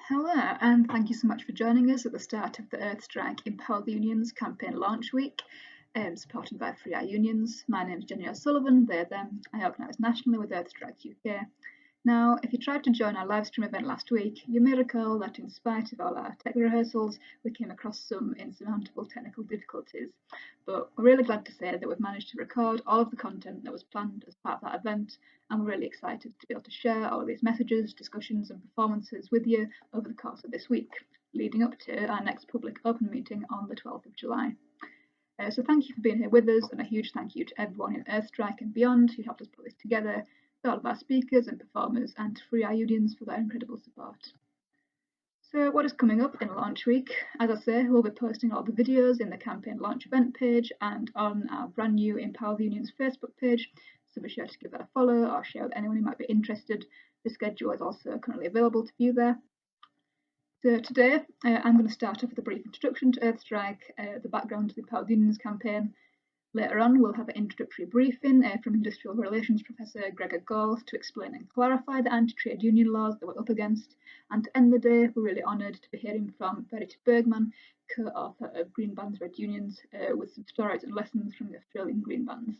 Hello, and thank you so much for joining us at the start of the Earth Strike Empower the Unions campaign launch week, supported by Free Our Unions. My name is Jenny O'Sullivan, they're them. I organise nationally with Earth Strike UK. Now, if you tried to join our live stream event last week, you may recall that in spite of all our tech rehearsals, we came across some insurmountable technical difficulties. But we're really glad to say that we've managed to record all of the content that was planned as part of that event, and we're really excited to be able to share all of these messages, discussions and performances with you over the course of this week, leading up to our next public open meeting on the 12th of July. So thank you for being here with us, and a huge thank you to everyone in Earthstrike and beyond who helped us put this together, to all of our speakers and performers, and to Free Our Unions for their incredible support. So what is coming up in launch week? As I say, we'll be posting all the videos in the campaign launch event page and on our brand new Empower the Unions Facebook page, so be sure to give that a follow or share with anyone who might be interested. The schedule is also currently available to view there. So today I'm going to start off with a brief introduction to Earthstrike, the background to the Empower the Unions campaign. Later on, we'll have an introductory briefing from Industrial Relations Professor Gregor Gall to explain and clarify the anti-trade union laws that we're up against. And to end the day, we're really honoured to be hearing from Verity Bergman, co-author of Green Bans Red Unions, with some stories and lessons from the Australian Green Bans.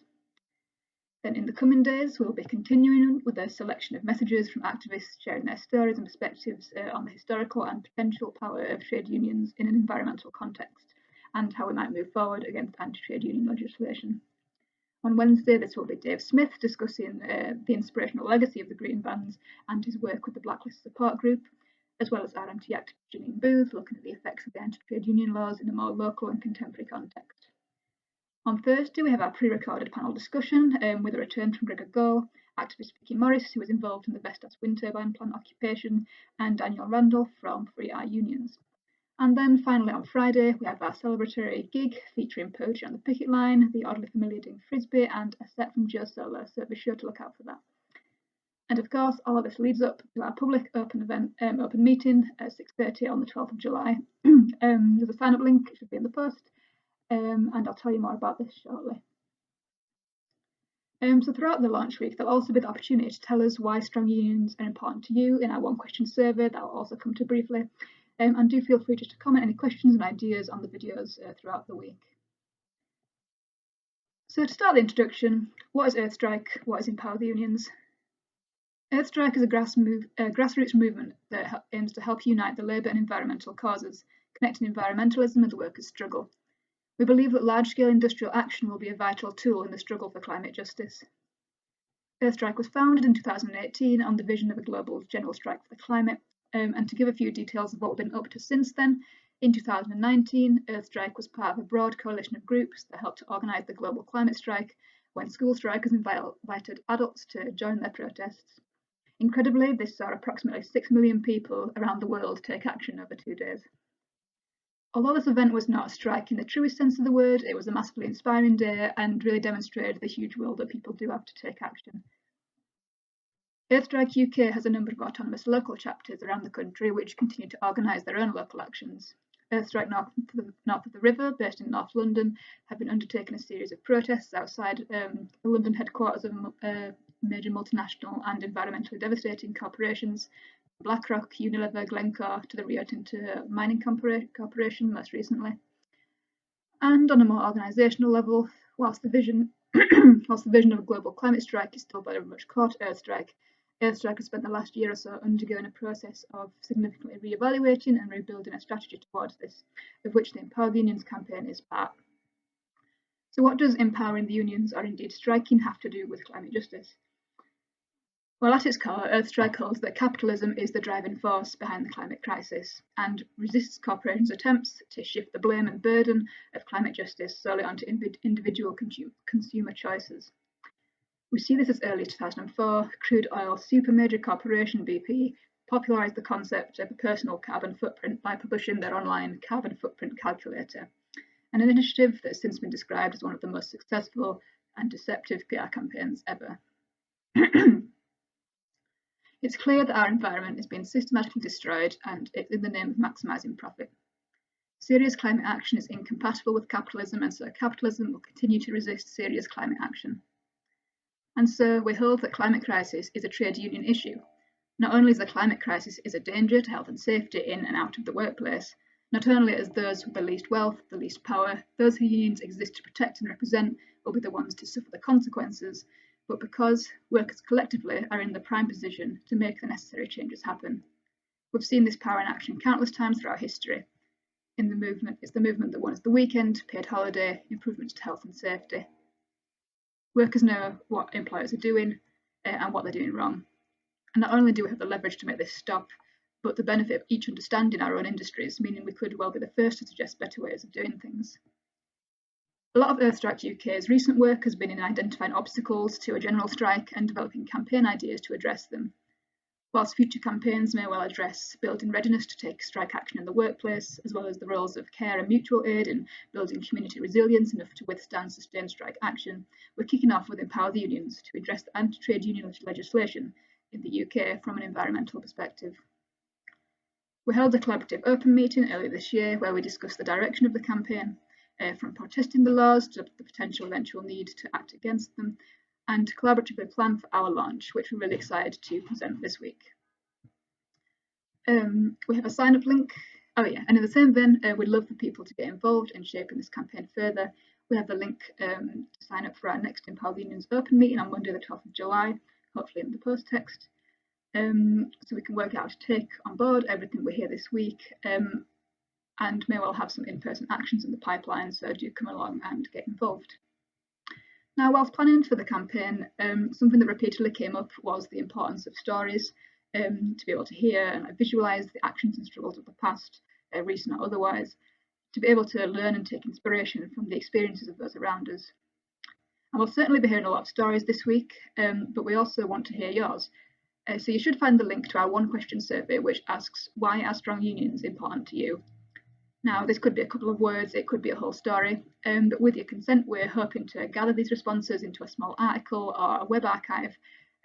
Then in the coming days, we'll be continuing with a selection of messages from activists sharing their stories and perspectives on the historical and potential power of trade unions in an environmental context, and how we might move forward against anti-trade union legislation. On Wednesday, this will be Dave Smith discussing the inspirational legacy of the Green Bans and his work with the Blacklist Support Group, as well as RMT activist Janine Booth looking at the effects of the anti-trade union laws in a more local and contemporary context. On Thursday, we have our pre-recorded panel discussion with a return from Gregor Gall, activist Vicky Morris, who was involved in the Vestas wind turbine plant occupation, and Daniel Randolph from Free Our Unions. And then finally on Friday, we have our celebratory gig featuring poetry on the picket line, the oddly familiar Ding Frisbee, and a set from Joe Solar, so be sure to look out for that. And of course, all of this leads up to our public open meeting at 6:30 on the 12th of July. There's a sign-up link, it should be in the post, and I'll tell you more about this shortly. So throughout the launch week, there'll also be the opportunity to tell us why strong unions are important to you in our one-question survey that I'll also come to briefly. And do feel free just to comment any questions and ideas on the videos throughout the week. So to start the introduction, what is Earthstrike? What is Empower the Unions? Earthstrike is a grassroots movement that aims to help unite the labour and environmental causes, connecting environmentalism with the workers' struggle. We believe that large-scale industrial action will be a vital tool in the struggle for climate justice. Earthstrike was founded in 2018 on the vision of a global general strike for the climate. And to give a few details of what we've been up to since then, in 2019, Earthstrike was part of a broad coalition of groups that helped to organise the global climate strike when school strikers invited adults to join their protests. Incredibly, this saw approximately 6 million people around the world take action over 2 days. Although this event was not a strike in the truest sense of the word, it was a massively inspiring day and really demonstrated the huge will that people do have to take action. Earthstrike UK has a number of autonomous local chapters around the country which continue to organise their own local actions. Earthstrike North of the River, based in North London, have been undertaking a series of protests outside the London headquarters of major multinational and environmentally devastating corporations, BlackRock, Unilever, Glencore, to the Rio Tinto Mining Corporation most recently. And on a more organisational level, whilst the vision of a global climate strike is still very much core to Earthstrike, Earthstrike has spent the last year or so undergoing a process of significantly re-evaluating and rebuilding a strategy towards this, of which the Empower the Unions campaign is part. So what does empowering the unions, or indeed striking, have to do with climate justice? Well, at its core, Earthstrike holds that capitalism is the driving force behind the climate crisis and resists corporations' attempts to shift the blame and burden of climate justice solely onto individual consumer choices. We see this as early as 2004, crude oil super major corporation BP popularised the concept of a personal carbon footprint by publishing their online carbon footprint calculator, an initiative that has since been described as one of the most successful and deceptive PR campaigns ever. It's clear that our environment is being systematically destroyed, and it's in the name of maximising profit. Serious climate action is incompatible with capitalism, and so capitalism will continue to resist serious climate action. And so we hold that climate crisis is a trade union issue, Not only is the climate crisis a danger to health and safety in and out of the workplace, not only as those with the least wealth, the least power, those who unions exist to protect and represent will be the ones to suffer the consequences, but because workers collectively are in the prime position to make the necessary changes happen. We've seen this power in action countless times throughout history. In the movement, it's the movement that wants the weekend, paid holiday, improvements to health and safety. Workers know what employers are doing and what they're doing wrong. And not only do we have the leverage to make this stop, but the benefit of each understanding our own industries, meaning we could well be the first to suggest better ways of doing things. A lot of Earthstrike UK's recent work has been in identifying obstacles to a general strike and developing campaign ideas to address them. Whilst future campaigns may well address building readiness to take strike action in the workplace, as well as the roles of care and mutual aid in building community resilience enough to withstand sustained strike action, we're kicking off with Empower the Unions to address the anti-trade union legislation in the UK from an environmental perspective. We held a collaborative open meeting earlier this year where we discussed the direction of the campaign, from protesting the laws to the potential eventual need to act against them, and to collaboratively plan for our launch, which we're really excited to present this week. We have a sign-up link. Oh yeah, and in the same vein, we'd love for people to get involved in shaping this campaign further. We have the link to sign up for our next Empower the Unions open meeting on Monday the 12th of July, hopefully in the post text. So we can work out to take on board everything we hear this week, and may well have some in-person actions in the pipeline, so do come along and get involved. Now, whilst planning for the campaign, something that repeatedly came up was the importance of stories, to be able to hear and visualise the actions and struggles of the past, recent or otherwise, to be able to learn and take inspiration from the experiences of those around us. And we'll certainly be hearing a lot of stories this week, but we also want to hear yours. So you should find the link to our one-question survey, which asks, why are strong unions important to you? Now, this could be a couple of words, it could be a whole story, but with your consent, we're hoping to gather these responses into a small article or a web archive,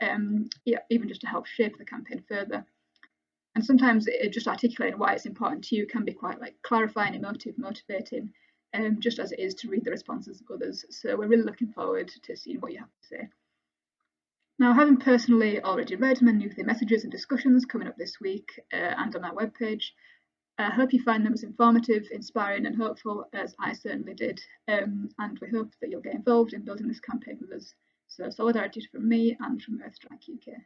even just to help shape the campaign further. And sometimes just articulating why it's important to you can be quite clarifying, emotive, motivating, just as it is to read the responses of others. So we're really looking forward to seeing what you have to say. Now, having personally already read many of the messages and discussions coming up this week and on our webpage, I hope you find them as informative, inspiring and hopeful as I certainly did, and we hope that you'll get involved in building this campaign with us. So solidarity from me and from Earthstrike UK.